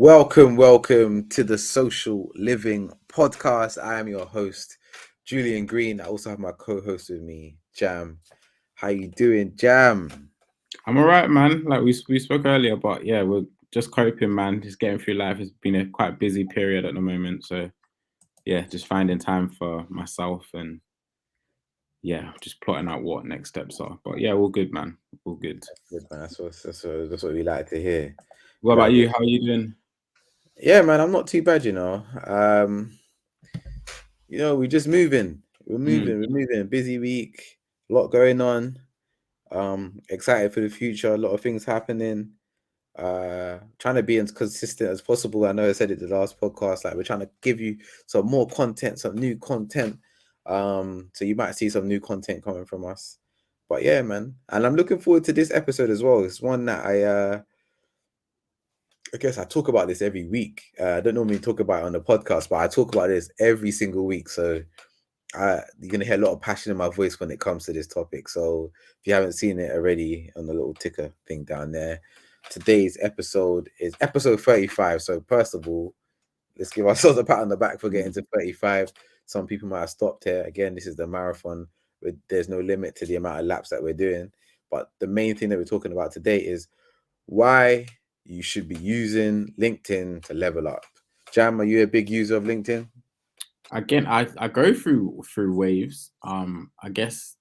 Welcome to the Social Living Podcast. I am your host, Julian Green. I also have my co-host with me, Jam. How you doing, Jam? I'm all right, man. Like we spoke earlier, but yeah, we're just coping, man. Just getting through life. It's been a quite busy period at the moment, so yeah, just finding time for myself and yeah, just plotting out what next steps are. But yeah, all good, man. All good. Good man. That's what we like to hear. What Like about it. you? How are you doing? Yeah, man. I'm not too bad, we're just moving. We're Mm. moving. We're moving. Busy week. A lot going on. Excited for the future. A lot of things happening. Trying to be as consistent as possible. I know I said it the last podcast, like we're trying to give you some more content, some new content. So you might see some new content coming from us. But yeah, man. And I'm looking forward to this episode as well. It's one that I guess I talk about this every week. I don't normally talk about it on the podcast, but I talk about this every single week. So you're gonna hear a lot of passion in my voice when it comes to this topic. So if you haven't seen it already on the little ticker thing down there, today's episode is episode 35. So first of all, let's give ourselves a pat on the back for getting to 35. Some people might have stopped here. Again, this is the marathon. There's no limit to the amount of laps that we're doing. But the main thing that we're talking about today is why you should be using LinkedIn to level up. Jam, are you a big user of LinkedIn? Again, I go through waves. I guess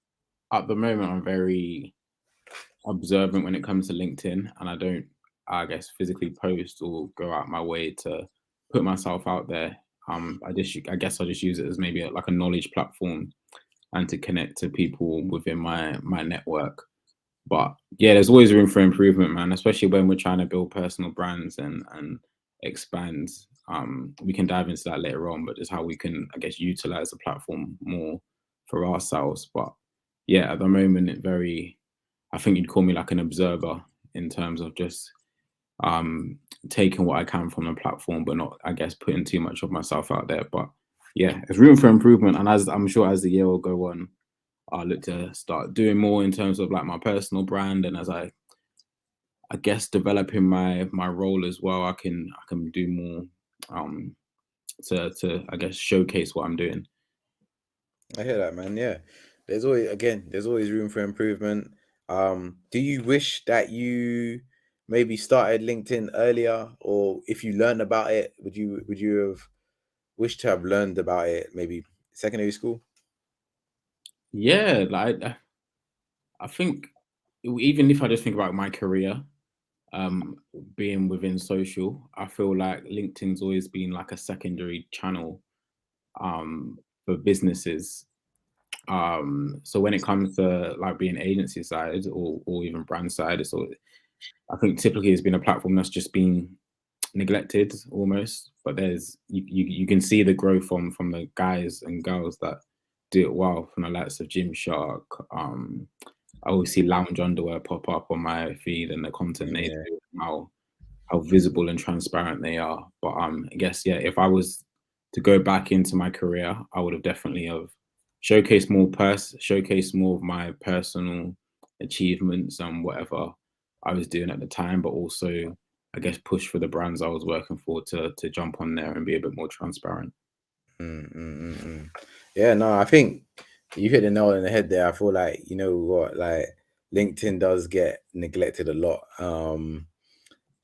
at the moment I'm very observant when it comes to LinkedIn, and I don't, I guess, physically post or go out my way to put myself out there. I guess I just use it as maybe like a knowledge platform and to connect to people within my network. But yeah, there's always room for improvement, man. Especially when we're trying to build personal brands and expand. We can dive into that later on, but just how we can, I guess, utilize the platform more for ourselves. But yeah, at the moment, I think you'd call me like an observer in terms of just taking what I can from the platform, but not, I guess, putting too much of myself out there. But yeah, there's room for improvement, and as I'm sure as the year will go on, I'll look to start doing more in terms of like my personal brand, and as I guess developing my role as well, I can do more to I guess showcase what I'm doing. I hear that, man. Yeah. There's always room for improvement. Do you wish that you maybe started LinkedIn earlier, or if you learned about it, would you have wished to have learned about it maybe secondary school? Yeah, like I think even if I just think about my career, um, being within social, I feel like LinkedIn's always been like a secondary channel for businesses. So when it comes to like being agency side or even brand side, I think typically it's been a platform that's just been neglected almost. But you can see the growth from the guys and girls that do it well, from the likes of Gymshark. I always see lounge underwear pop up on my feed and the content they Yeah. do, how visible and transparent they are. But I guess yeah, if I was to go back into my career, I would have definitely have showcased more of my personal achievements and whatever I was doing at the time, but also I guess push for the brands I was working for to jump on there and be a bit more transparent. Mm, mm, mm, mm. Yeah, no, I think you hit the nail on the head there. I feel like, you know what, like LinkedIn does get neglected a lot.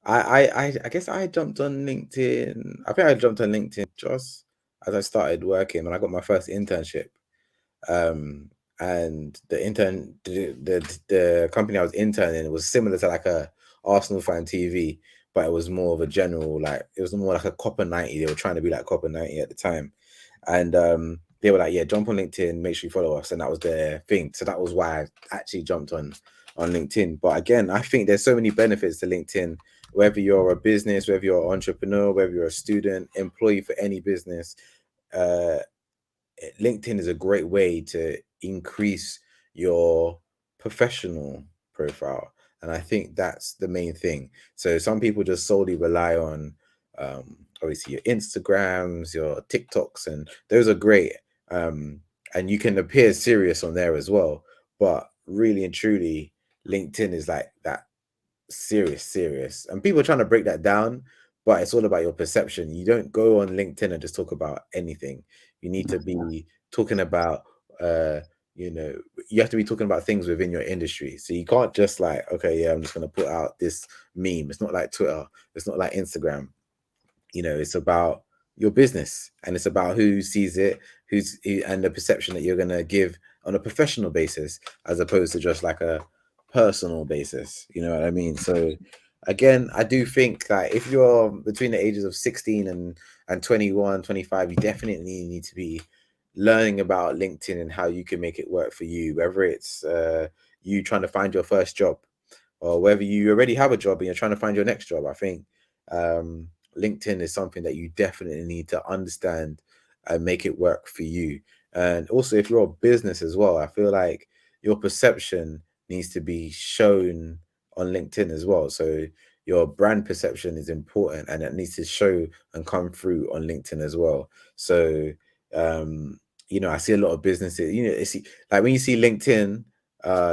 I guess I jumped on LinkedIn. I think I jumped on LinkedIn just as I started working when I got my first internship. Um, and the company I was interning was similar to like a Arsenal fan TV, but it was more of a general, like it was more like a Copper 90. They were trying to be like Copper 90 at the time. And they were like, yeah, jump on LinkedIn, make sure you follow us. And that was their thing. So that was why I actually jumped on LinkedIn. But again, I think there's so many benefits to LinkedIn, whether you're a business, whether you're an entrepreneur, whether you're a student, employee for any business. Uh, LinkedIn is a great way to increase your professional profile. And I think that's the main thing. So some people just solely rely on obviously your Instagrams, your TikToks, and those are great. And you can appear serious on there as well. But really and truly, LinkedIn is like that serious. And people are trying to break that down, but it's all about your perception. You don't go on LinkedIn and just talk about anything. You need to be talking about, you know, you have to be talking about things within your industry. So you can't just like, okay, yeah, I'm just going to put out this meme. It's not like Twitter. It's not like Instagram. You know, it's about your business, and it's about who sees it, and the perception that you're going to give on a professional basis, as opposed to just like a personal basis. You know what I mean? So again, I do think that if you're between the ages of 16 and 21, 25, you definitely need to be learning about LinkedIn and how you can make it work for you, whether it's you trying to find your first job, or whether you already have a job and you're trying to find your next job. I think LinkedIn is something that you definitely need to understand and make it work for you. And also, if you're a business as well, I feel like your perception needs to be shown on LinkedIn as well. So your brand perception is important, and it needs to show and come through on LinkedIn as well. So you know, I see a lot of businesses, you know, it's like when you see LinkedIn,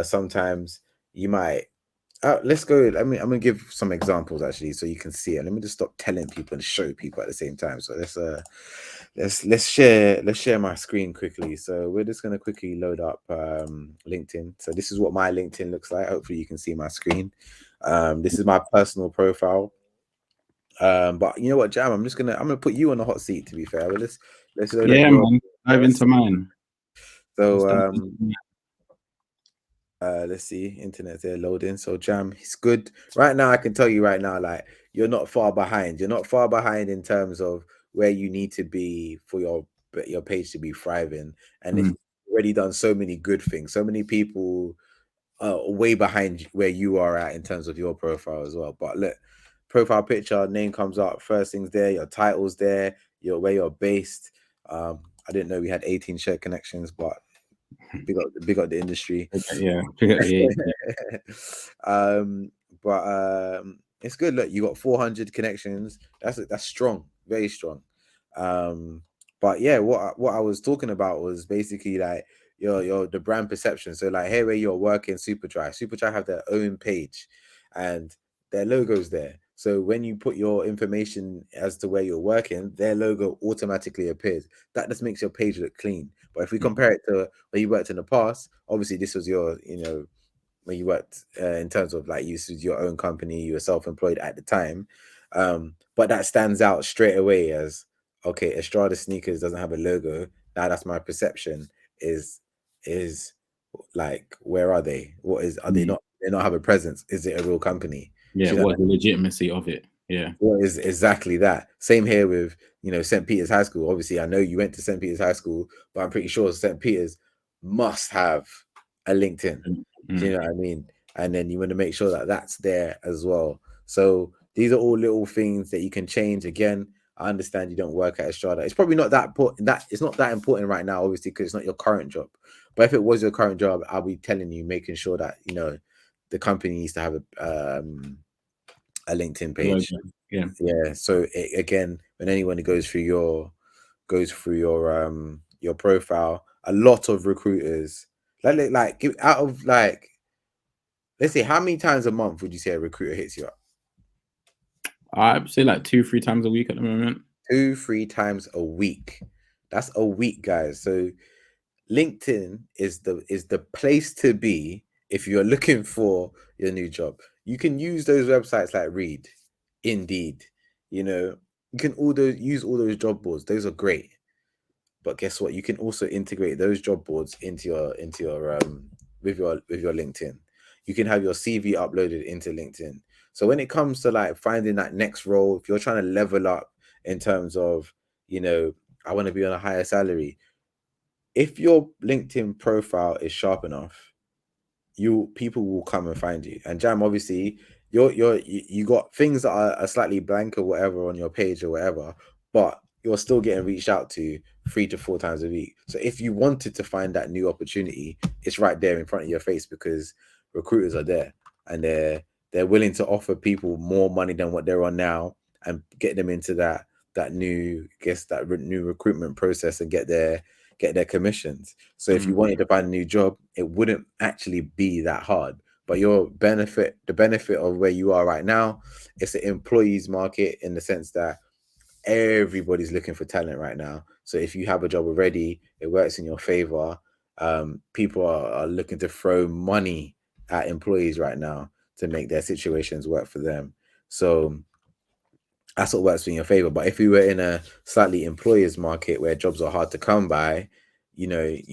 sometimes you might let's go. I'm gonna give some examples actually, so you can see it. Let me just stop telling people and show people at the same time. So let's share my screen quickly. So we're just gonna quickly load up LinkedIn. So this is what my LinkedIn looks like. Hopefully you can see my screen. This is my personal profile. But you know what, Jam? I'm gonna put you on the hot seat. To be fair, but let's load up Yeah, your man. Dive into mine. so let's see, internet there loading. So Jam, it's good right now. I can tell you right now, like you're not far behind. You're not far behind in terms of where you need to be for your page to be thriving. And if you've already done so many good things, so many people are way behind where you are at in terms of your profile as well. But look, profile picture, name comes up, first things there, your titles there, your where you're based. I didn't know we had 18 shared connections, but big up the industry. Yeah, yeah. um, but it's good. Look, you got 400 connections. That's strong, very strong. But yeah, what I was talking about was basically like your the brand perception. So like here where you're working, Superdry have their own page, and their logo's there. So when you put your information as to where you're working, their logo automatically appears. That just makes your page look clean. But if we compare it to where you worked in the past, obviously this was your, you know, when you worked in terms of like you was your own company, you were self-employed at the time. But that stands out straight away as okay, Estrada Sneakers doesn't have a logo. Now that's my perception is like where are they? What is are they not have a presence? Is it a real company? Yeah, Do you know what the legitimacy of it? Yeah. what is exactly that? Same here with, you know, St. Peter's High School. Obviously, I know you went to St. Peter's High School, but I'm pretty sure St. Peter's must have a LinkedIn. Do you know what I mean? And then you want to make sure that that's there as well. So these are all little things that you can change. Again, I understand you don't work at Estrada. It's probably not that important. That it's not that important right now, obviously, because it's not your current job. But if it was your current job, I'll be telling you, making sure that you know the company needs to have a LinkedIn page. Yeah. Yeah. So again, when anyone goes through your profile, a lot of recruiters out of like, let's say, how many times a month would you say a recruiter hits you up? I'd say like 2-3 times a week at the moment. 2-3 times a week. That's a week, guys. So LinkedIn is the place to be if you're looking for your new job. You can use those websites like Reed, Indeed. You know, you can use all those job boards. Those are great. But guess what? You can also integrate those job boards into your with your LinkedIn. You can have your CV uploaded into LinkedIn. So when it comes to like finding that next role, if you're trying to level up in terms of, you know, I want to be on a higher salary, if your LinkedIn profile is sharp enough, people will come and find you. And Jam, obviously, you got things that are slightly blank or whatever on your page or whatever, but you're still getting reached out to 3 to 4 times a week. So if you wanted to find that new opportunity, it's right there in front of your face because recruiters are there and they're willing to offer people more money than what they're on now and get them into that new new recruitment process and get their commissions. So if you wanted to find a new job, it wouldn't actually be that hard. But the benefit of where you are right now, it's an employees market in the sense that everybody's looking for talent right now. So if you have a job already, it works in your favor. People are looking to throw money at employees right now to make their situations work for them. So that's what works in your favor. But if you were in a slightly employers market where jobs are hard to come by, you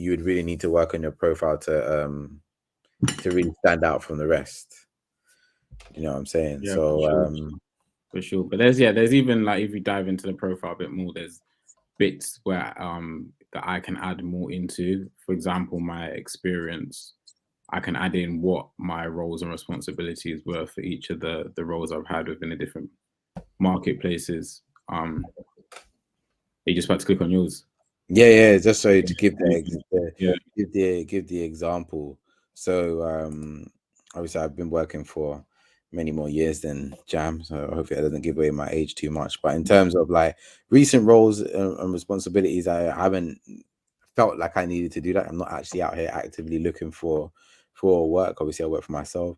would really need to work on your profile to really stand out from the rest. You know what I'm saying? Yeah, So for sure. But there's even like, if you dive into the profile a bit more, there's bits where that I can add more into. For example, my experience, I can add in what my roles and responsibilities were for each of the roles I've had within the different marketplaces. You just about to click on yours. yeah, just so to give Yeah. give the example. So obviously I've been working for many more years than Jam, so hopefully I doesn't give away my age too much. But in terms of like recent roles and responsibilities, I haven't felt like I needed to do that. I'm not actually out here actively looking for work. Obviously I work for myself.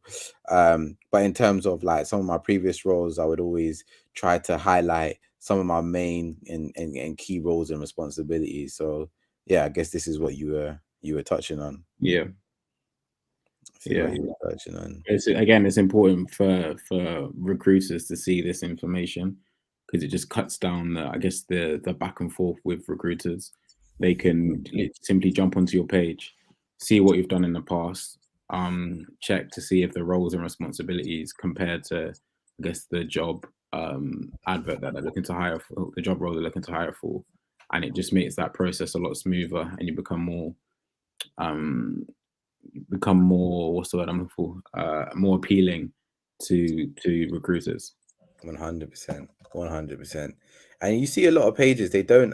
But in terms of like some of my previous roles, I would always try to highlight some of my main and key roles and responsibilities. So yeah, I guess this is what you were touching on. Yeah. This is what you were touching on. It's important for recruiters to see this information, because it just cuts down the back and forth with recruiters. They can simply jump onto your page, see what you've done in the past, check to see if the roles and responsibilities compared to, I guess, the job advert that they're looking to hire for, the job role they're looking to hire for, and it just makes that process a lot smoother, and you become more what's the word I'm looking for? More appealing to recruiters. 100%, 100%. And you see a lot of pages, they don't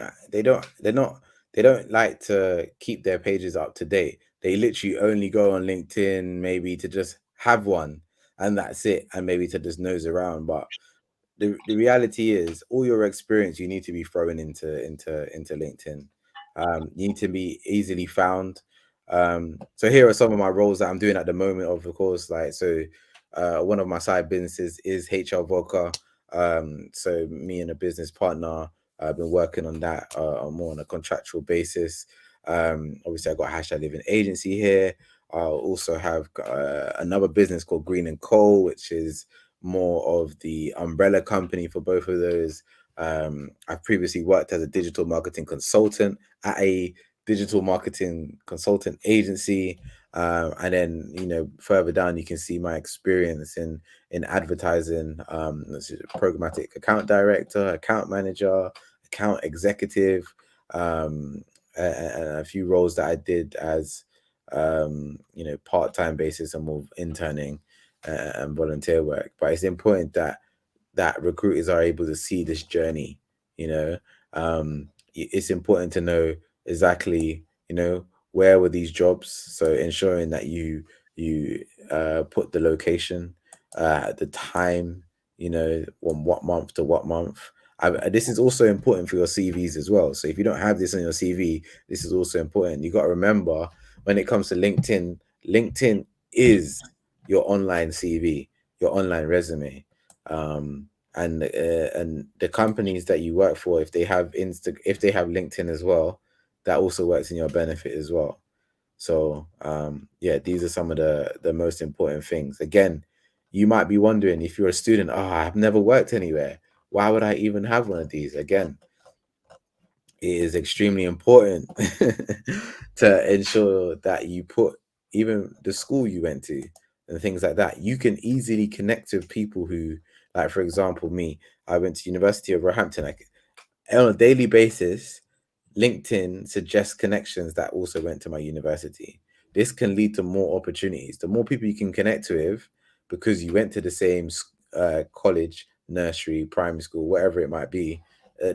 like to keep their pages up to date. They literally only go on LinkedIn maybe to just have one, and that's it, and maybe to just nose around. But the reality is, all your experience you need to be throwing into LinkedIn. You need to be easily found. So here are some of my roles that I'm doing at the moment. Of course, like so, one of my side businesses is HR Vodka. So me and a business partner, I've been working on that more on a contractual basis. Obviously, I got hashtag living agency here. I also have another business called Green and Coal, which is more of the umbrella company for both of those. I've previously worked as a digital marketing consultant at a digital marketing consultant agency. And then, further down, you can see my experience in advertising, programmatic account director, account manager, account executive, and a few roles that I did as, part-time basis and more interning and volunteer work. But it's important that recruiters are able to see this journey. It's important to know exactly, where were these jobs. So ensuring that you put the location, the time, from what month to what month. This is also important for your CVs as well. So if you don't have this on your CV, this is also important. You got to remember, when it comes to LinkedIn is your online CV, your online resume. And the companies that you work for, if they have LinkedIn as well, that also works in your benefit as well. So yeah, these are some of the most important things. Again, you might be wondering, if you're a student, I've never worked anywhere, why would I even have one of these? Again, it is extremely important to ensure that you put even the school you went to and things like that. You can easily connect with people who, like for example, me, I went to University of Roehampton. Like on a daily basis, LinkedIn suggests connections that also went to my university. This can lead to more opportunities. The more people you can connect with, because you went to the same college, nursery, primary school, whatever it might be.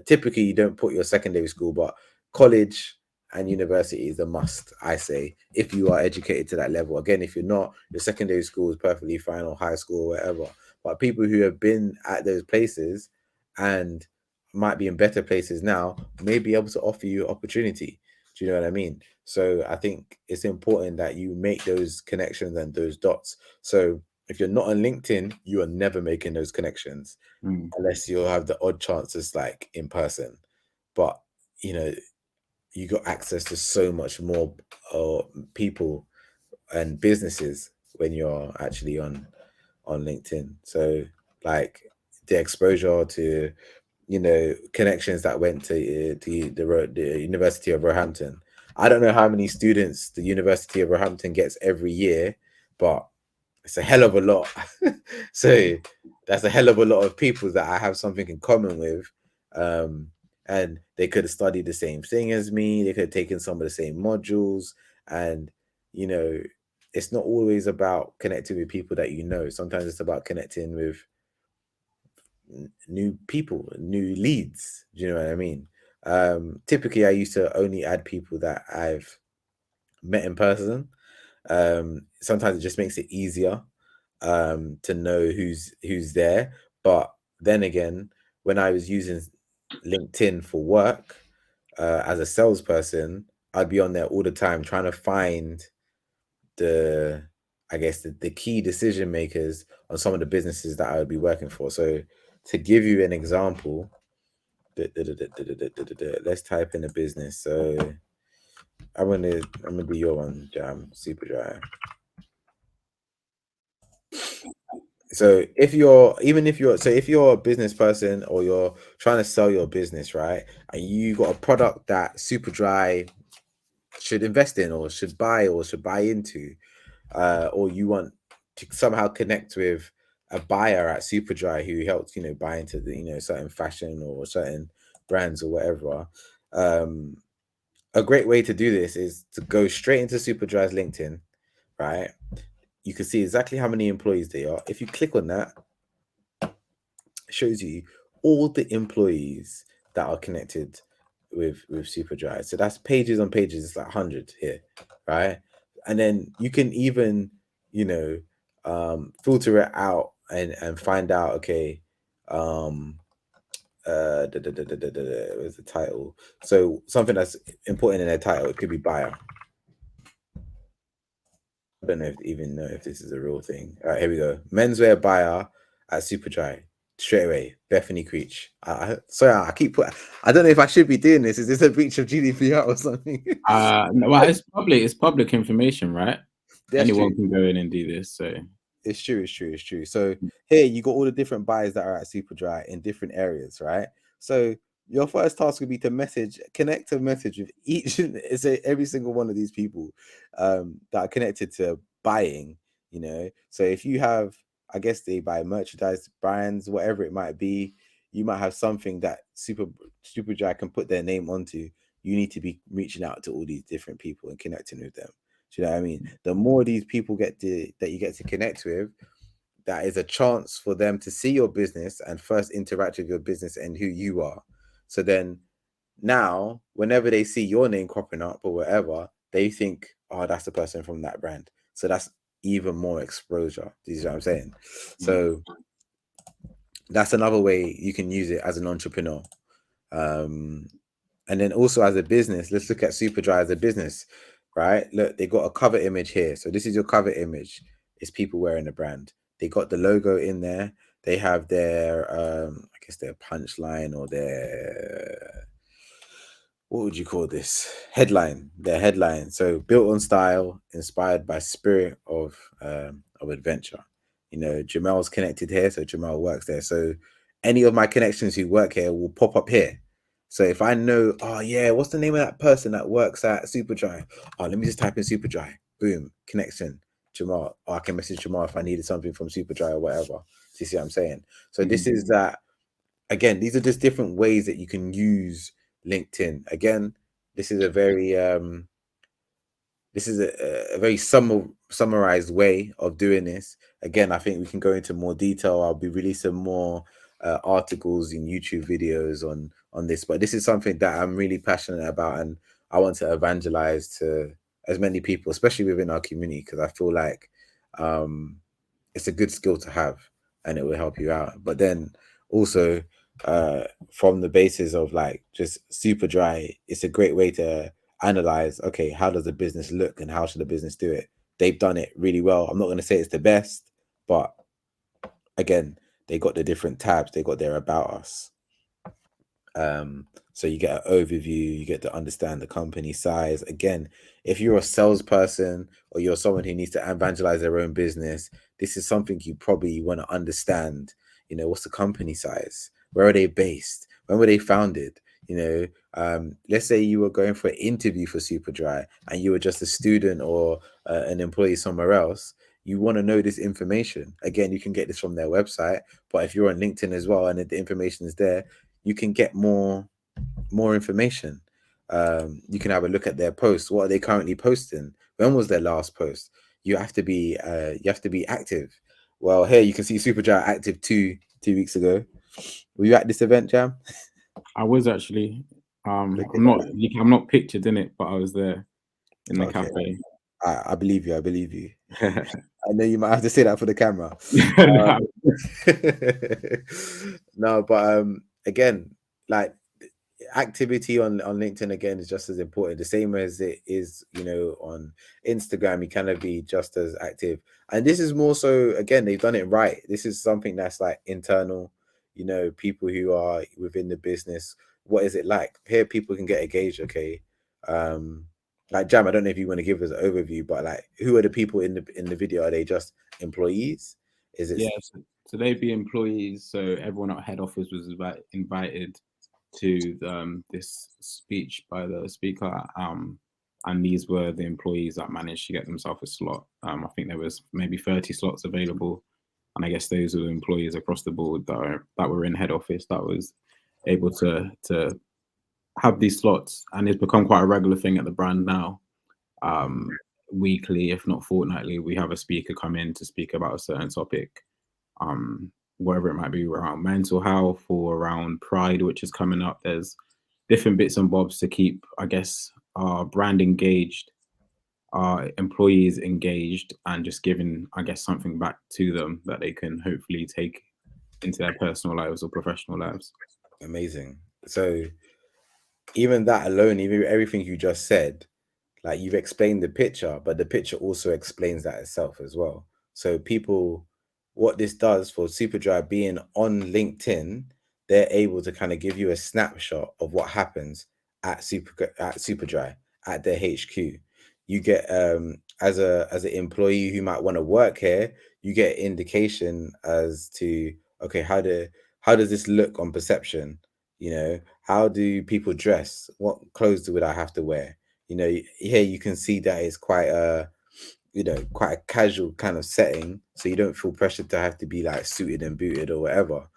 Typically, you don't put your secondary school, but college and university is a must, I say, if you are educated to that level. Again, if you're not, your secondary school is perfectly fine, or high school, or whatever. But people who have been at those places and might be in better places now may be able to offer you opportunity. Do you know what I mean? So I think it's important that you make those connections and those dots. So if you're not on LinkedIn, you are never making those connections unless you'll have the odd chances like in person. But you know, you got access to so much more people and businesses when you're actually on LinkedIn. So like the exposure to connections that went to the University of Roehampton. I don't know how many students the University of Roehampton gets every year, but it's a hell of a lot. So that's a hell of a lot of people that I have something in common with. And they could have studied the same thing as me. They could have taken some of the same modules. And, you know, it's not always about connecting with people that you know. Sometimes it's about connecting with new people, new leads. Do you know what I mean? Typically, I used to only add people that I've met in person. Sometimes it just makes it easier to know who's there. But then again, when I was using LinkedIn for work as a salesperson, I'd be on there all the time trying to find the I guess the key decision makers on some of the businesses that I would be working for. So to give you an example, let's type in a business. So I'm gonna do your one, Jam Super Dry. So if you're if you're a business person or you're trying to sell your business, right, and you got a product that Superdry should invest in or should buy into, or you want to somehow connect with a buyer at Superdry who helps buy into the certain fashion or certain brands or whatever. A great way to do this is to go straight into Superdry's LinkedIn, right? You can see exactly how many employees they are. If you click on that, it shows you all the employees that are connected with Superdry. So that's pages on pages. It's like 100 here, right? And then you can even filter it out and find out, okay, where's the title? So something that's important in their title, it could be buyer. I don't even know if this is a real thing. All right, here we go. Menswear buyer at Superdry. Straight away, Bethany Creech. Sorry, I keep put. I don't know if I should be doing this. Is this a breach of GDPR or something? No, well, it's public information, right? That's Anyone true. can go in and do this. So It's true. So here you got all the different buyers that are at Superdry in different areas, right? So your first task would be to connect a message with each say every single one of these people that are connected to buying, So if you have, I guess they buy merchandise, brands, whatever it might be, you might have something that Superdry can put their name onto. You need to be reaching out to all these different people and connecting with them. Do you know what I mean? The more these people that you get to connect with, that is a chance for them to see your business and first interact with your business and who you are. So then now, whenever they see your name cropping up or whatever, they think, oh, that's the person from that brand. So that's even more exposure. Do you see what I'm saying? So that's another way you can use it as an entrepreneur. And then also as a business, let's look at Superdry as a business, right? Look, they got a cover image here. So this is your cover image. It's people wearing the brand. They got the logo in there. They have their, I guess their punchline or their, what would you call this? Headline. Their headline. So built on style, inspired by spirit of adventure. Jamel's connected here, so Jamel works there. So any of my connections who work here will pop up here. So if I know, oh yeah, what's the name of that person that works at Superdry? Oh, let me just type in Superdry. Boom, connection. Jamal. Oh, I can message Jamal if I needed something from Superdry or whatever. Do you see what I'm saying? So this is that. Again, these are just different ways that you can use LinkedIn. Again, this is a very summarized way of doing this. Again, I think we can go into more detail. I'll be releasing more articles and YouTube videos on this, but this is something that I'm really passionate about, and I want to evangelize to as many people, especially within our community, because I feel like it's a good skill to have and it will help you out. But then also from the basis of like just Superdry, it's a great way to analyze, okay, how does the business look and how should the business do it? They've done it really well. I'm not going to say it's the best, but again, they got the different tabs, they got their about us. So you get an overview, you get to understand the company size. Again, if you're a salesperson or you're someone who needs to evangelize their own business, this is something you probably want to understand. You know, what's the company size? Where are they based? When were they founded? You know, let's say you were going for an interview for Superdry and you were just a student or an employee somewhere else. You want to know this information. Again, you can get this from their website, but if you're on LinkedIn as well and the information is there, you can get more information. You can have a look at their posts. What are they currently posting? When was their last post? You have to be active. Well, here you can see Superdry active two weeks ago. Were you at this event, Jam? I was actually. Look I'm not. I'm not pictured in it, but I was there in the okay. cafe. I believe you. I believe you. I know you might have to say that for the camera. No, but again, like activity on LinkedIn again is just as important. The same as it is, you know, on Instagram, you kind of be just as active. And this is more so, again, they've done it right. This is something that's like internal, you know, people who are within the business. What is it like? Here people can get a gauge, okay. Like Jam, I don't know if you want to give us an overview, but like who are the people in the video? Are they just employees? Is it So they'd be employees. So everyone at head office was invited to this speech by the speaker. And these were the employees that managed to get themselves a slot. I think there was maybe 30 slots available, and I guess those were the employees across the board that were in head office that was able to have these slots, and it's become quite a regular thing at the brand now. Weekly, if not fortnightly, we have a speaker come in to speak about a certain topic, wherever it might be, around mental health or around pride, which is coming up. There's different bits and bobs to keep, I guess, our brand engaged, our employees engaged, and just giving, I guess, something back to them that they can hopefully take into their personal lives or professional lives. amazing? So even that alone, even everything you just said, like you've explained the picture, but the picture also explains that itself as well. So people, what this does for Superdry being on LinkedIn, they're able to kind of give you a snapshot of what happens at Superdry at their HQ. You get as an employee who might want to work here, you get indication as to, okay, how does this look on perception? You know, how do people dress? What clothes would I have to wear? You know, here you can see that it's quite a, you know, quite a casual kind of setting, so you don't feel pressured to have to be like suited and booted or whatever.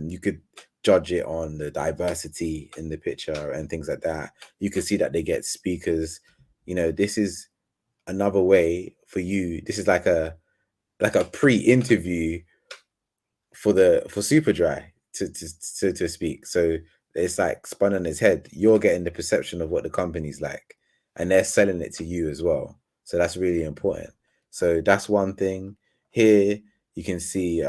You could judge it on the diversity in the picture and things like that. You can see that they get speakers. You know, this is another way for you. This is like a pre-interview for Superdry to speak. So it's like spun on its head. You're getting the perception of what the company's like, and they're selling it to you as well. So that's really important. So that's one thing. Here you can see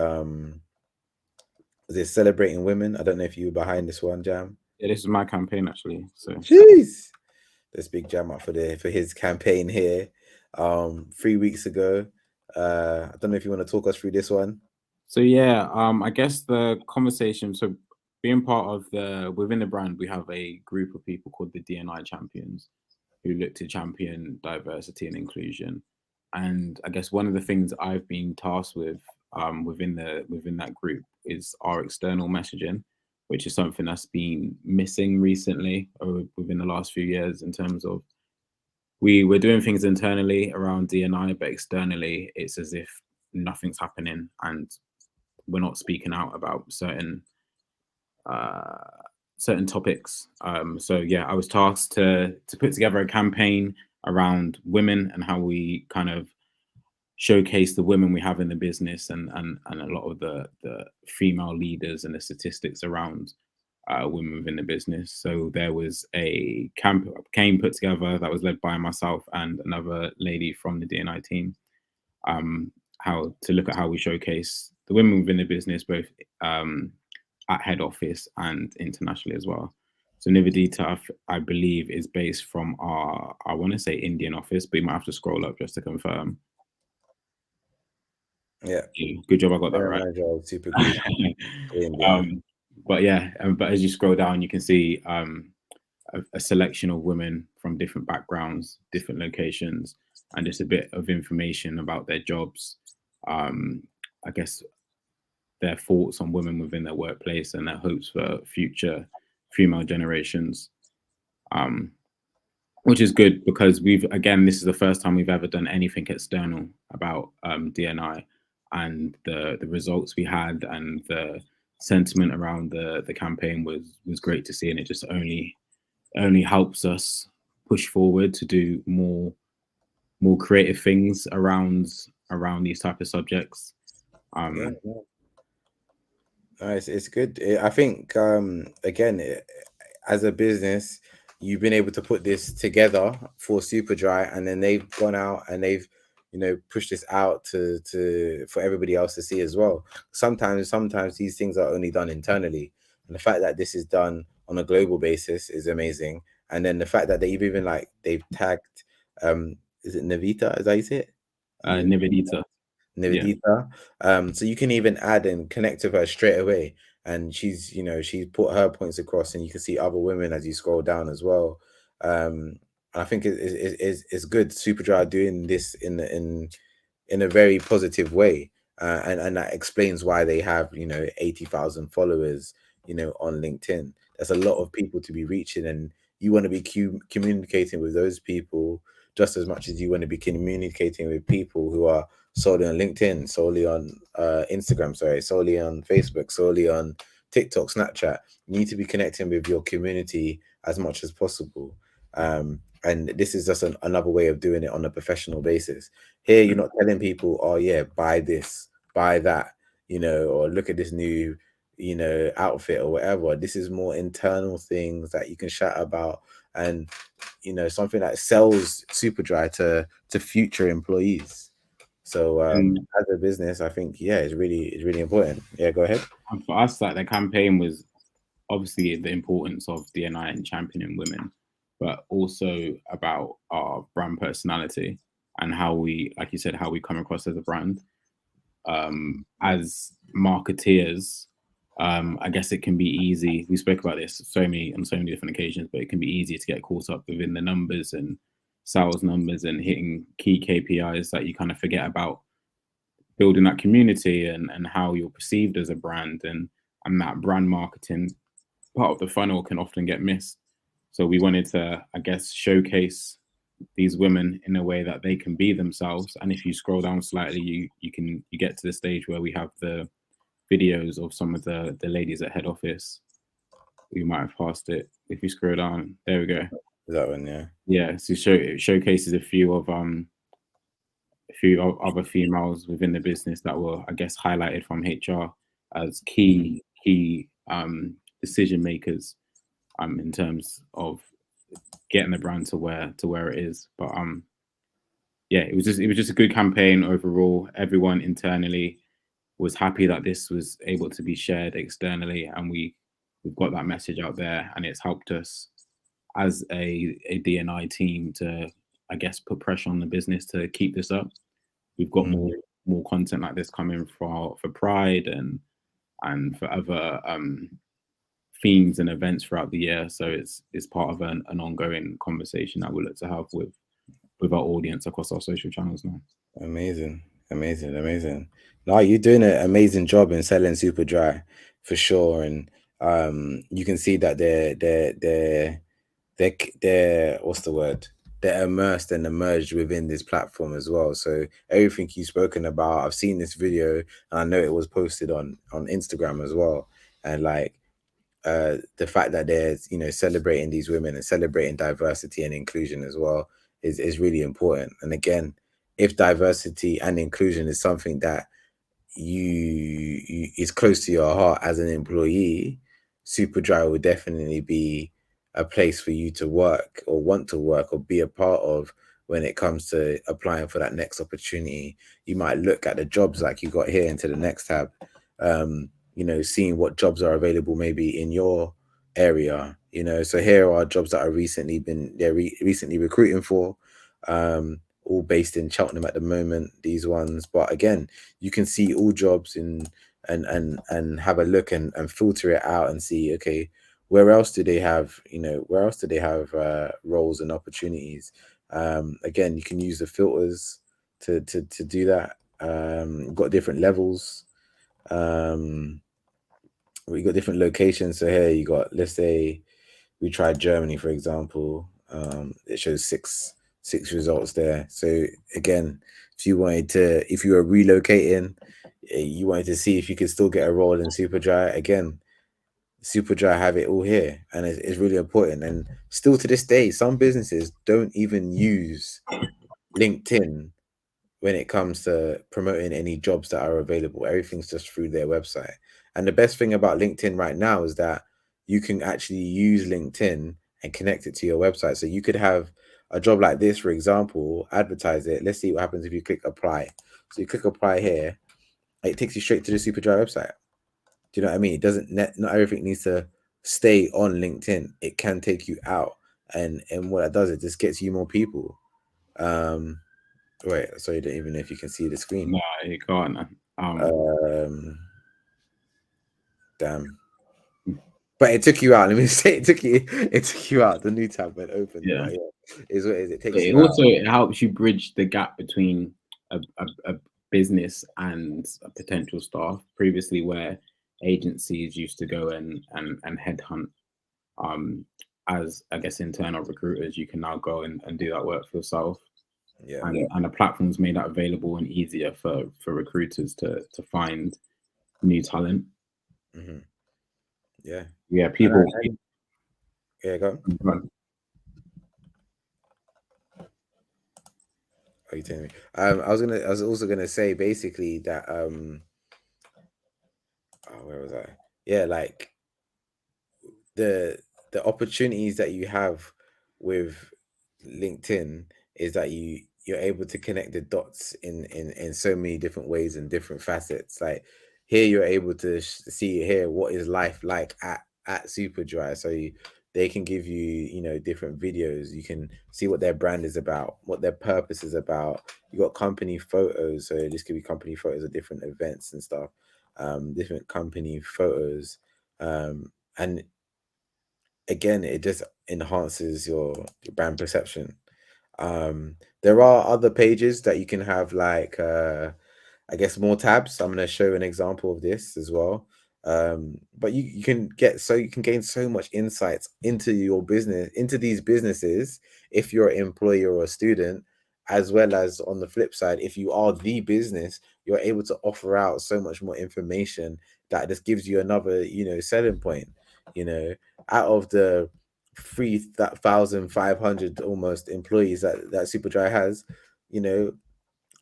is it celebrating women? I don't know if you were behind this one, Jam. Yeah, this is my campaign actually. So Jeez. Let's big Jam up for his campaign here. 3 weeks ago. I don't know if you want to talk us through this one. So yeah, I guess the conversation. So being part of within the brand, we have a group of people called the DNI champions who look to champion diversity and inclusion. And I guess one of the things I've been tasked with within that group is our external messaging, which is something that's been missing recently or within the last few years in terms of we're doing things internally around DNI, but externally it's as if nothing's happening and we're not speaking out about uh, certain topics. So yeah, I was tasked to put together a campaign around women and how we kind of showcase the women we have in the business and a lot of the female leaders and the statistics around women within the business. So there was a campaign put together that was led by myself and another lady from the DNI team. How to look at how we showcase the women within the business, both at head office and internationally as well. So Nivedita, I believe, is based from I want to say Indian office, but you might have to scroll up just to confirm. Yeah. Good job, I got that right. Super cool. But yeah, but as you scroll down, you can see a selection of women from different backgrounds, different locations, and just a bit of information about their jobs. I guess their thoughts on women within their workplace and their hopes for future female generations. Which is good because this is the first time we've ever done anything external about DNI, and the results we had and the sentiment around the campaign was great to see, and it just only helps us push forward to do more creative things around these type of subjects. Nice, it's good. I think again, as a business, you've been able to put this together for Superdry, and then they've gone out and they've pushed this out to for everybody else to see as well. Sometimes these things are only done internally, and the fact that this is done on a global basis is amazing. And then the fact that they've even they've tagged is it Navita? Is that you say it? Nivedita. Nivedita. So you can even add and connect with her straight away, and she's put her points across, and you can see other women as you scroll down as well. I think it's good Superdry doing this in a very positive way, and that explains why they have 80,000 followers on LinkedIn. There's a lot of people to be reaching, and you want to be communicating with those people just as much as you want to be communicating with people who are solely on LinkedIn, solely on Instagram, solely on Facebook, solely on TikTok, Snapchat. You need to be connecting with your community as much as possible. And this is just another way of doing it on a professional basis. Here, you're not telling people, oh yeah, buy this, buy that, or look at this new, outfit or whatever. This is more internal things that you can chat about, and something that sells Superdry to future employees. So as a business, I think it's really important. Yeah, go ahead. And for us, the campaign was obviously the importance of DNI and championing women, but also about our brand personality and how we, like you said, how we come across as a brand. As marketeers, I guess it can be easy. We spoke about this on so many different occasions, but it can be easy to get caught up within the numbers and sales numbers and hitting key KPIs that you kind of forget about building that community and how you're perceived as a brand, and that brand marketing part of the funnel can often get missed. So we wanted to, I guess, showcase these women in a way that they can be themselves. And if you scroll down slightly, you get to the stage where we have the videos of some of the ladies at head office. You might have passed it. If you scroll down, there we go. Is that one? Yeah. Yeah. So it showcases a few other females within the business that were, I guess, highlighted from HR as key decision makers in terms of getting the brand to where it is. But it was just a good campaign overall. Everyone internally was happy that this was able to be shared externally, and we've got that message out there, and it's helped us as a DNI team to, I guess, put pressure on the business to keep this up. We've got more content like this coming for Pride and for other themes and events throughout the year. So it's part of an ongoing conversation that we'll look to have with our audience across our social channels now. Amazing. No, you're doing an amazing job in selling Superdry for sure, and you can see that they're what's the word? They're immersed and emerged within this platform as well. So everything you've spoken about, I've seen this video, and I know it was posted on Instagram as well, and the fact that they're celebrating these women and celebrating diversity and inclusion as well is really important. And again, if diversity and inclusion is something that you is close to your heart as an employee, Superdry will definitely be a place for you to work or want to work or be a part of when it comes to applying for that next opportunity. You might look at the jobs like you got here into the next tab, seeing what jobs are available maybe in your area, you know. So here are jobs that are recently recruiting for, all based in Cheltenham at the moment, these ones. But again, you can see all jobs in and have a look and filter it out and see, okay, where else do they have, you know, where else do they have roles and opportunities. Again, you can use the filters to do that. Got different levels. We got different locations. So here you got, let's say we tried Germany, for example. It shows six results there. So again, if you were relocating, you wanted to see if you could still get a role in Superdry. Again, Superdry have it all here, and it's really important. And still to this day, some businesses don't even use LinkedIn when it comes to promoting any jobs that are available. Everything's just through their website. And the best thing about LinkedIn right now is that you can actually use LinkedIn and connect it to your website. So you could have a job like this, for example, advertise it. Let's see what happens if you click apply. So you click apply here, it takes you straight to the Superdry website. Do you know what I mean? It doesn't, not everything needs to stay on LinkedIn. It can take you out. And what it does, it just gets you more people. Wait, sorry, I don't even know if you can see the screen. No, you can't. Damn. But it took you out. Let me say, it took you out. The new tab went open. Yeah. But yeah, is what it is. It takes It you also out. it helps you bridge the gap between a business and a potential staff. Previously, where agencies used to go and headhunt, as I guess internal recruiters, you can now go and do that work for yourself. Yeah. And the platforms made that available and easier for recruiters to find new talent. Mm-hmm. Yeah. Yeah, people. Yeah, go on. Go on. Are you telling me? I was also gonna say basically that where was I? Yeah, like the opportunities that you have with LinkedIn is that you're able to connect the dots in so many different ways and different facets. Like here, you're able to see here what is life like at Superdry. So they can give you, you know, different videos. You can see what their brand is about, what their purpose is about. You got company photos, so this could be company photos of different events and stuff. Different company photos, and again, it just enhances your brand perception. There are other pages that you can have, like I guess more tabs. I'm going to show an example of this as well. But you can gain so much insights into your business, into these businesses, if you're an employee or a student, as well as on the flip side, if you are the business, you're able to offer out so much more information that just gives you another, you know, selling point. You know, out of the 3,500 almost employees that Superdry has, you know,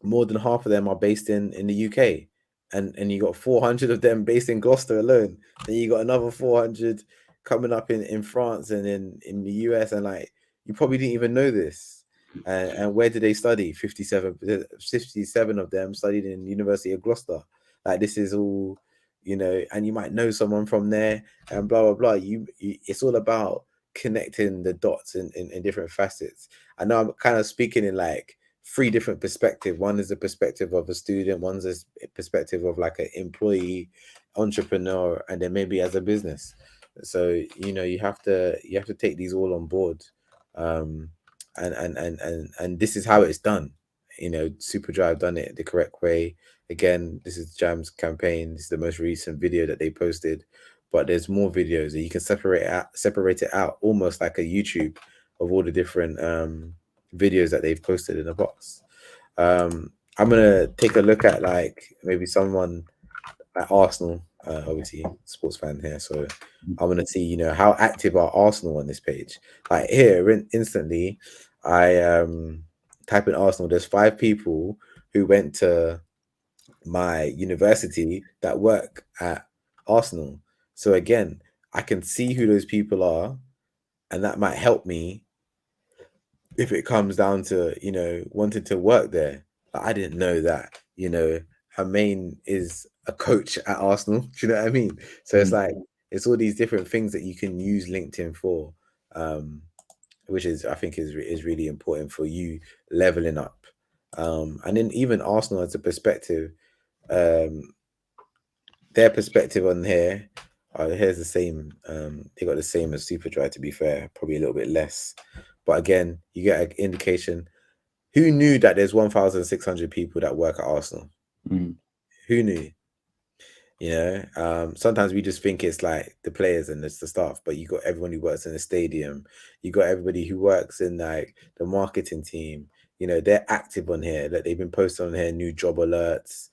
more than half of them are based in the UK, and you got 400 of them based in Gloucester alone. Then you got another 400 coming up in France and in the US, and like you probably didn't even know this. And where did they study? 57 of them studied in University of Gloucester. Like this is all, you know, and you might know someone from there and blah blah blah. It's all about connecting the dots in different facets. I know I'm kind of speaking in like three different perspectives. One is the perspective of a student, one's a perspective of like an employee, entrepreneur, and then maybe as a business. So you know you have to take these all on board, and this is how it's done. You know, Superdry done it the correct way. Again, this is Jam's campaign. This is the most recent video that they posted, but there's more videos that you can separate it out, almost like a YouTube of all the different videos that they've posted in the box. I'm gonna take a look at like maybe someone at Arsenal, obviously sports fan here, so I'm gonna see, you know, how active are Arsenal on this page. Like here, instantly, I type in Arsenal. There's 5 people who went to my university that work at Arsenal. So again, I can see who those people are, and that might help me if it comes down to, you know, wanting to work there. I didn't know that, you know, Hermaine is a coach at Arsenal. Do you know what I mean? So it's like It's all these different things that you can use LinkedIn for, which is, I think, is really important for you leveling up. And then even Arsenal as a perspective, um, their perspective on here, here's the same. They got the same as Superdry, to be fair, probably a little bit less. But again, you get an indication. Who knew that there's 1,600 people that work at Arsenal? Mm. Who knew? You know, sometimes we just think it's like the players and it's the staff, but you got everyone who works in the stadium. You got everybody who works in like the marketing team. You know, they're active on here. Like they've been posting on here new job alerts,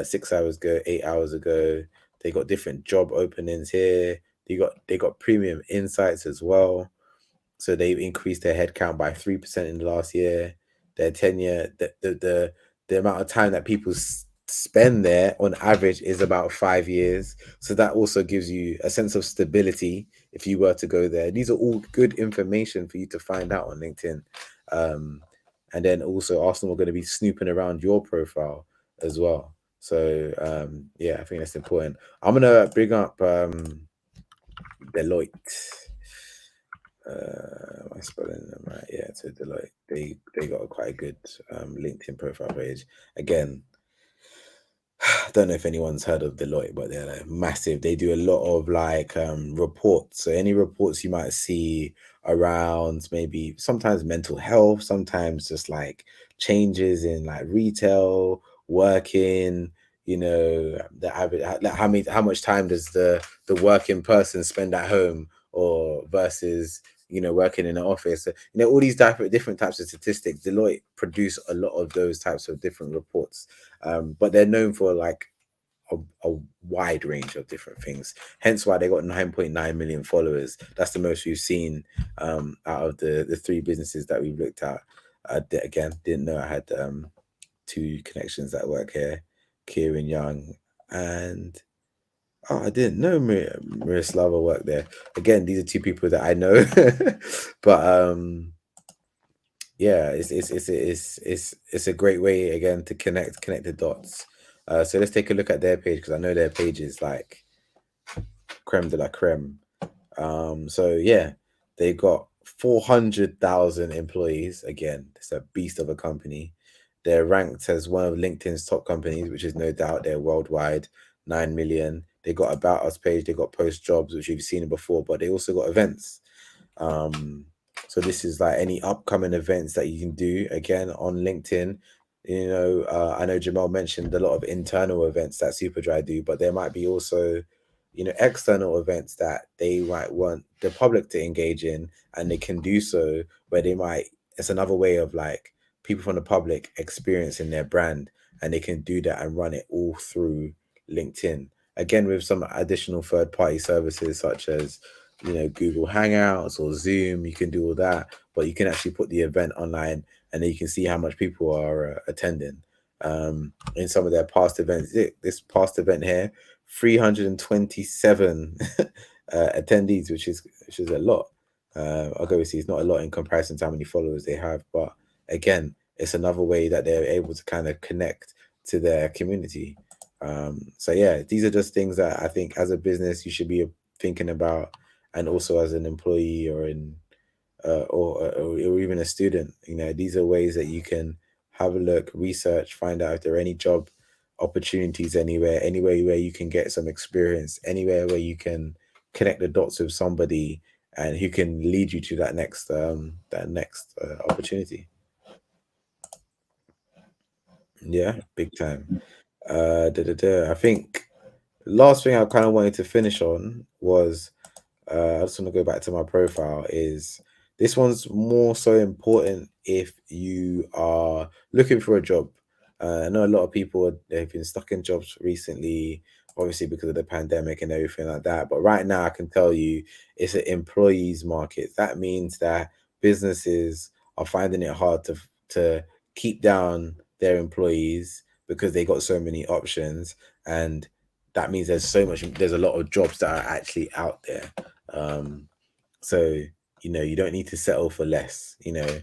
6 hours ago, 8 hours ago. They got different job openings here. They got premium insights as well. So they've increased their headcount by 3% in the last year. Their tenure, the amount of time that people spend there on average is about 5 years. So that also gives you a sense of stability if you were to go there. These are all good information for you to find out on LinkedIn. And then also Arsenal are going to be snooping around your profile as well. So yeah, I think that's important. I'm gonna bring up Deloitte. Am I spelling them right? Yeah, so Deloitte. They got a quite good LinkedIn profile page. Again, I don't know if anyone's heard of Deloitte, but they're like massive. They do a lot of like reports. So any reports you might see around maybe sometimes mental health, sometimes just like changes in like retail, working, you know, the average, like how much time does the working person spend at home or versus, you know, working in an office. So, you know, all these different types of statistics. Deloitte produce a lot of those types of different reports. But they're known for like a wide range of different things. Hence why they got 9.9 million followers. That's the most we've seen out of the three businesses that we've looked at. Again, didn't know I had two connections that work here, Kieran Young and I didn't know Miroslava worked there. Again, these are two people that I know, but yeah, it's a great way again to connect the dots. So let's take a look at their page because I know their page is like creme de la creme. So yeah, they got 400,000 employees. Again, it's a beast of a company. They're ranked as one of LinkedIn's top companies, which is no doubt they're worldwide. 9 million. They got about us page. They got post jobs, which you've seen before, but they also got events. So this is like any upcoming events that you can do again on LinkedIn. You know, I know Jamal mentioned a lot of internal events that Superdry do, but there might be also, you know, external events that they might want the public to engage in, and they can do so where they might. It's another way of like people from the public experiencing their brand, and they can do that and run it all through LinkedIn. Again, with some additional third-party services such as, you know, Google Hangouts or Zoom, you can do all that, but you can actually put the event online and then you can see how much people are attending. In some of their past events, this past event here, 327 attendees, which is a lot. Obviously, it's not a lot in comparison to how many followers they have, but again, it's another way that they're able to kind of connect to their community. So yeah, these are just things that I think as a business you should be thinking about, and also as an employee or in or even a student. You know, these are ways that you can have a look, research, find out if there are any job opportunities anywhere where you can get some experience, anywhere where you can connect the dots with somebody and who can lead you to that next opportunity. Yeah, big time. I think last thing I kind of wanted to finish on was I just want to go back to my profile. Is this one's more so important if you are looking for a job? I know a lot of people they've been stuck in jobs recently, obviously because of the pandemic and everything like that. But right now, I can tell you it's an employees market. That means that businesses are finding it hard to keep down their employees because they got so many options, and that means there's a lot of jobs that are actually out there. So you know, you don't need to settle for less, you know,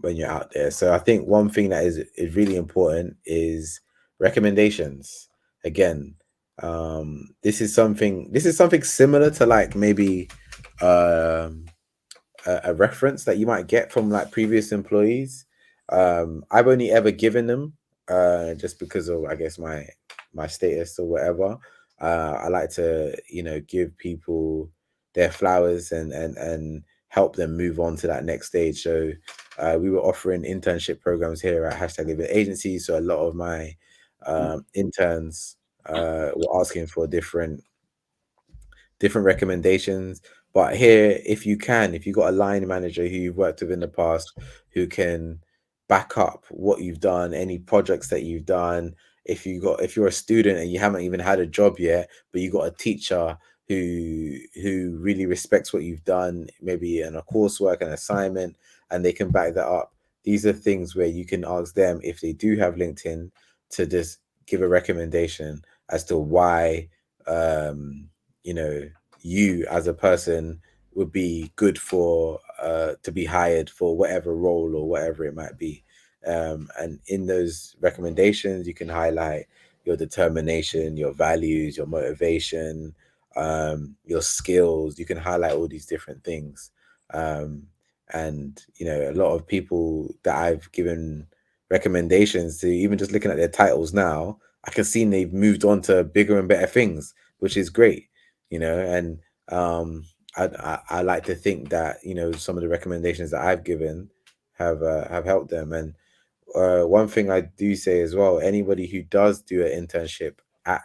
when you're out there. So I think one thing that is really important is recommendations. Again, This is something similar to like maybe um a reference that you might get from like previous employees. I've only ever given them just because of, I guess, my status or whatever. I like to, give people their flowers and help them move on to that next stage. So we were offering internship programs here at Hashtag Living Agency. So a lot of my interns were asking for different recommendations. But here, if you got a line manager who you've worked with in the past, who can back up what you've done, any projects that you've done. If you're a student and you haven't even had a job yet, but you got a teacher who really respects what you've done, maybe in a coursework, an assignment, and they can back that up. These are things where you can ask them if they do have LinkedIn to just give a recommendation as to why you know you as a person would be good for to be hired for whatever role or whatever it might be. And in those recommendations you can highlight your determination, your values, your motivation, your skills. You can highlight all these different things. And a lot of people that I've given recommendations to, even just looking at their titles now, I can see they've moved on to bigger and better things, which is great. And I like to think that some of the recommendations that I've given have helped them. And one thing I do say as well, anybody who does do an internship at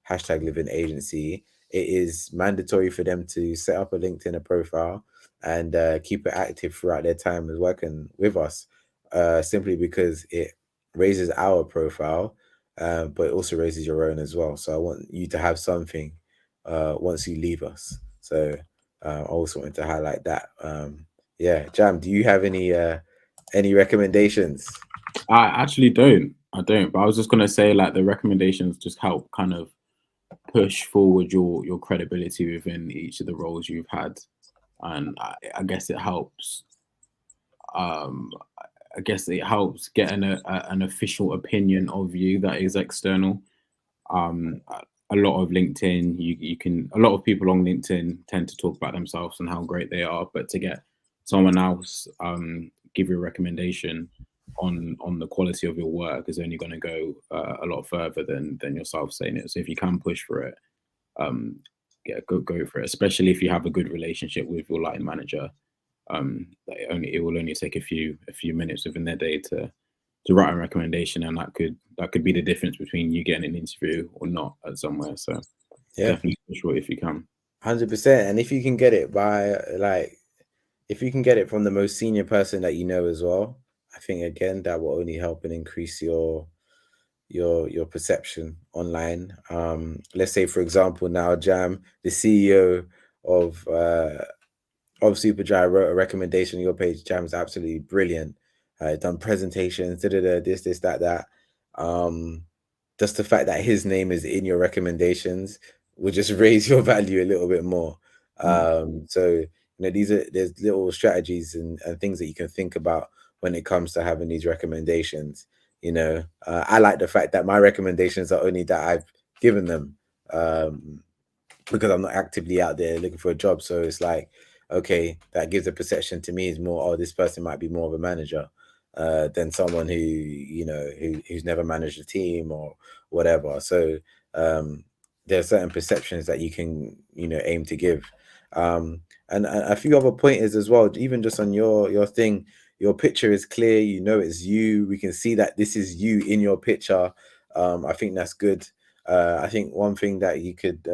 Hashtag Living Agency, it is mandatory for them to set up a LinkedIn profile and keep it active throughout their time as working with us, simply because it raises our profile, but it also raises your own as well. So I want you to have something once you leave us. So I also wanted to highlight that. Yeah, Jam, do you have any recommendations? I actually don't. I don't. But I was just gonna say, like, the recommendations just help kind of push forward your credibility within each of the roles you've had, and I guess it helps. Um, I guess it helps get an official opinion of you that is external. A lot of LinkedIn, you can a lot of people on LinkedIn tend to talk about themselves and how great they are, but to get someone else give you a recommendation on the quality of your work is only going to go a lot further than yourself saying it. So if you can push for it, um, yeah, go for it. Especially if you have a good relationship with your line manager. It will only take a few minutes within their day to write a recommendation, and that could be the difference between you getting an interview or not at somewhere. So Yeah, definitely push for it if you can. 100%. And if you can get it by like, if you can get it from the most senior person that you know as well, I think again that will only help and increase your perception online. Let's say, for example, now Jam, the CEO of Superdry, wrote a recommendation on your page. Jam's absolutely brilliant. Done presentations, this, that, that. Um, just the fact that his name is in your recommendations will just raise your value a little bit more. Mm. So there's little strategies and things that you can think about when it comes to having these recommendations. I like the fact that my recommendations are only that I've given them. Because I'm not actively out there looking for a job. So it's like, okay, that gives a perception to me is more, oh, this person might be more of a manager than someone who's never managed a team or whatever. So there are certain perceptions that you can aim to give. And a few other pointers as well, even just on your thing. Your picture is clear, it's you. We can see that this is you in your picture. I think that's good. I think one thing that you could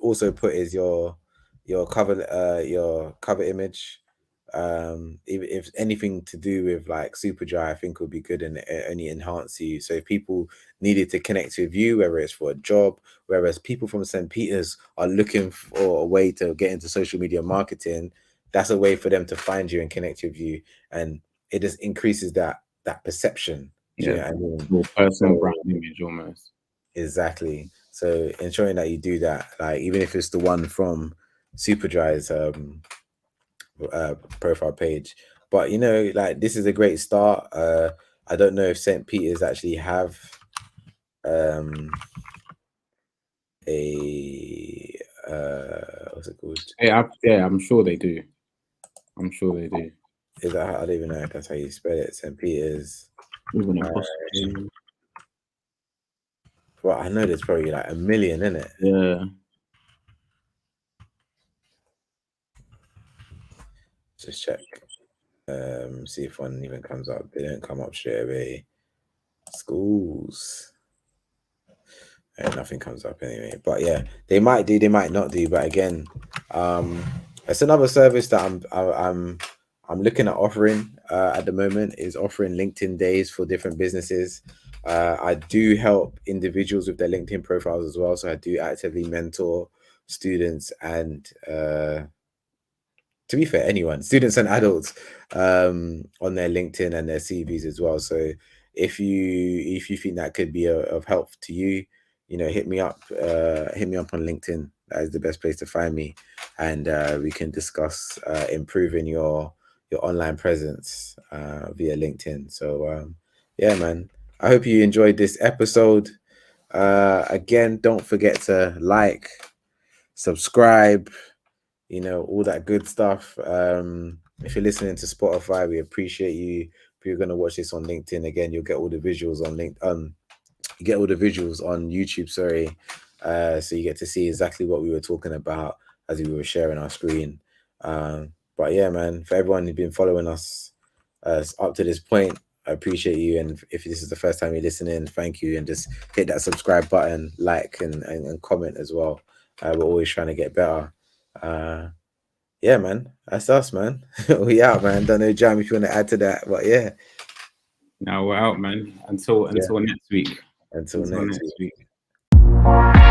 also put is your cover image. If anything to do with like Superdry, I think would be good and only enhance you. So if people needed to connect with you, whether it's for a job, whereas people from St. Peter's are looking for a way to get into social media marketing, that's a way for them to find you and connect with you, and it just increases that perception. Do you Yeah, know what I mean? your personal So brand image almost. exactly. So ensuring that you do that, like even if it's the one from Superdry's profile page. But like this is a great start. I don't know if St. Peter's actually have um a what's it called? Yeah, I'm sure they do. I'm sure they do. Is that I don't even know if that's how you spell it. St. Peter's. With an apostrophe. Well, I know there's probably like a million in it. Yeah. Just check. See if one even comes up. They don't come up straight away. Schools. And nothing comes up anyway. But yeah, they might do, they might not do. But again, it's another service that I'm looking at offering at the moment, is offering LinkedIn days for different businesses. I do help individuals with their LinkedIn profiles as well. So I do actively mentor students and to be fair, anyone, students and adults, on their LinkedIn and their CVs as well. So if you think that could be of help to you, you know, hit me up on LinkedIn. That is the best place to find me, and we can discuss improving your online presence via LinkedIn. So yeah, man, I hope you enjoyed this episode. Again, don't forget to like, subscribe, you know, all that good stuff. If you're listening to Spotify, we appreciate you. If you're gonna watch this on LinkedIn, again, you'll get all the visuals on you get all the visuals on YouTube, sorry. So you get to see exactly what we were talking about as we were sharing our screen. But yeah, man, for everyone who's been following us up to this point, I appreciate you. And if this is the first time you're listening, thank you. And just hit that subscribe button, like, and comment as well. We're always trying to get better. Yeah, man, that's us, man. We out, man. Don't know, Jam, if you want to add to that, but yeah. Now we're out, man. Until next week. Until next week. week.